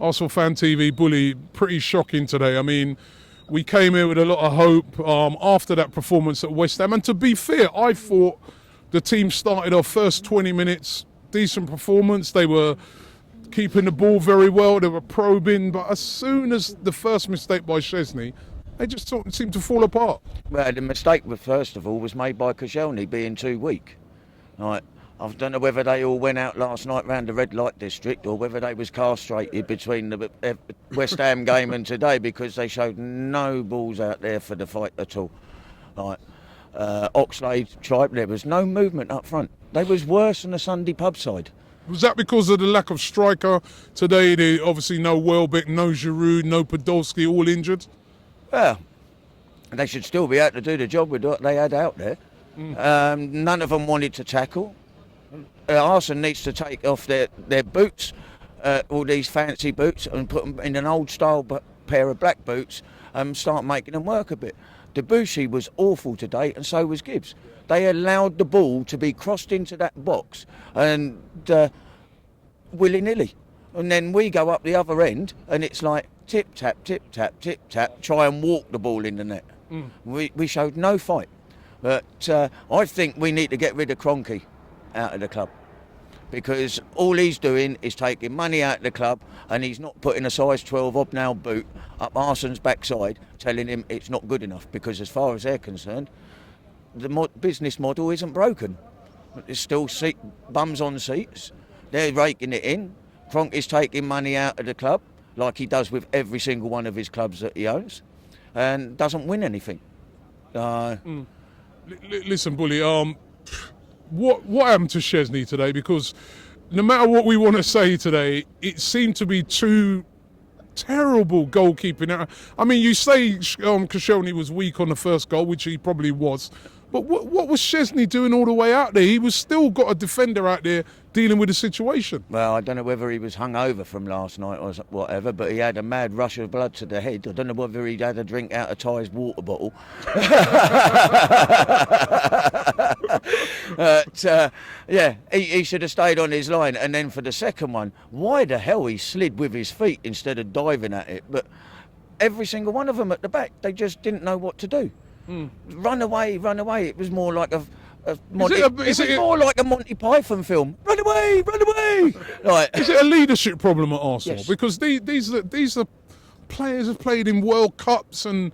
Arsenal Fan TV, Bully, pretty shocking today. I mean, we came here with a lot of hope after that performance at West Ham. And to be fair, I thought the team started off first 20 minutes, decent performance. They were keeping the ball very well. They were probing. But as soon as the first mistake by Szczęsny, they just seemed to fall apart. Well, the mistake, first of all, was made by Szczęsny being too weak. Right. I don't know whether they all went out last night round the red light district or whether they was castrated between the West Ham game and today, because they showed no balls out there for the fight at all. Right. Oxlade tried, there was no movement up front. They was worse than the Sunday pub side. Was that because of the lack of striker today? They obviously no Welbeck, no Giroud, no Podolski, all injured. Well, they should still be able to do the job with what they had out there. None of them wanted to tackle. Arsenal needs to take off their boots, all these fancy boots, and put them in an old style pair of black boots and start making them work a bit. Debussy was awful today, and so was Gibbs. They allowed the ball to be crossed into that box and willy-nilly. And then we go up the other end and it's like tip-tap, tip-tap, tip-tap, try and walk the ball in the net. We showed no fight. But I think we need to get rid of Kroenke out of the club, because all he's doing is taking money out of the club, and he's not putting a size 12 hobnail boot up Arsenal's backside telling him it's not good enough, because as far as they're concerned, the business model isn't broken. There's still bums on seats. They're raking it in. Kroenke's taking money out of the club like he does with every single one of his clubs that he owns, and doesn't win anything. Listen, Bully, what happened to Szczęsny today? Because no matter what we want to say today, it seemed to be two terrible goalkeeping. I mean, you say Szczęsny was weak on the first goal, which he probably was. But what was Szczęsny doing all the way out there? He was still got a defender out there dealing with the situation. Well, I don't know whether he was hungover from last night or whatever, but he had a mad rush of blood to the head. I don't know whether he'd had a drink out of Ty's water bottle. But, yeah, he should have stayed on his line. And then for the second one, why the hell he slid with his feet instead of diving at it? But every single one of them at the back, they just didn't know what to do. Run away, run away. It was more like a Monty Python film. Run away, run away. Right. Is it a leadership problem at Arsenal? Yes. Because these are players who've played in World Cups, and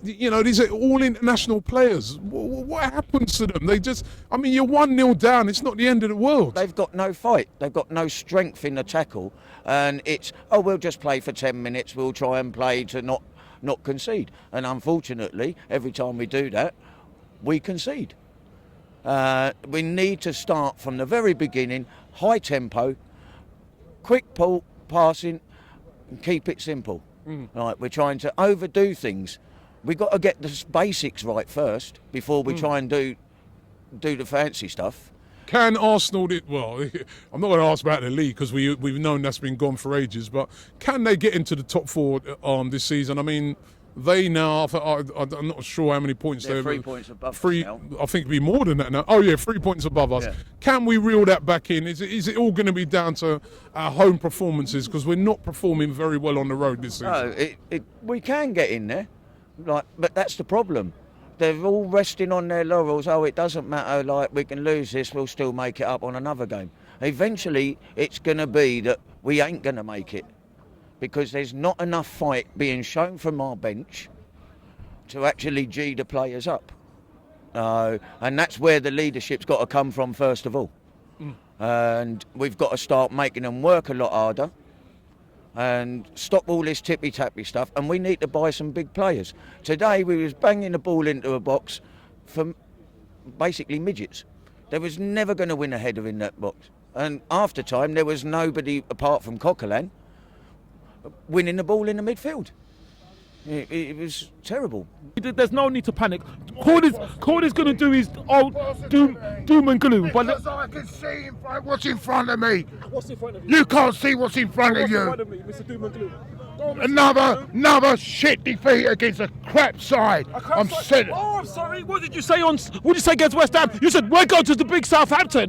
these are all international players. What happens to them? You're 1-0 down. It's not the end of the world. They've got no fight. They've got no strength in the tackle, and it's we'll just play for 10 minutes. We'll try and play to not concede. And unfortunately, every time we do that, we concede. We need to start from the very beginning, high tempo, quick passing, and keep it simple. Right, we're trying to overdo things. We've got to get the basics right first before we try and do the fancy stuff. Can Arsenal, I'm not going to ask about the league because we've known that's been gone for ages, but can they get into the top four this season? I mean, they now, I'm not sure how many points they're 3 points above us now. I think it'd be more than that now. Oh yeah, 3 points above us. Yeah. Can we reel that back in? Is it all going to be down to our home performances, because we're not performing very well on the road this season? No, we can get in there, but that's the problem. They're all resting on their laurels. It doesn't matter, we can lose this, we'll still make it up on another game. Eventually, it's going to be that we ain't going to make it, because there's not enough fight being shown from our bench to actually G the players up. And that's where the leadership's got to come from first of all. And we've got to start making them work a lot harder and stop all this tippy-tappy stuff, and we need to buy some big players. Today we was banging the ball into a box for basically midgets. There was never going to win a header in that box. And after time there was nobody apart from Coquelin winning the ball in the midfield. It was terrible. There's no need to panic. Cordy's going to do his old doom and gloom. Because I can see what's in front of me. What's in front of you? You can't see what's in front of you. What's in front of me, Mr. Doom and Gloom? Another shit defeat against a crap side. I'm sorry. What did you say against West Ham? You said we're going to the big Southampton.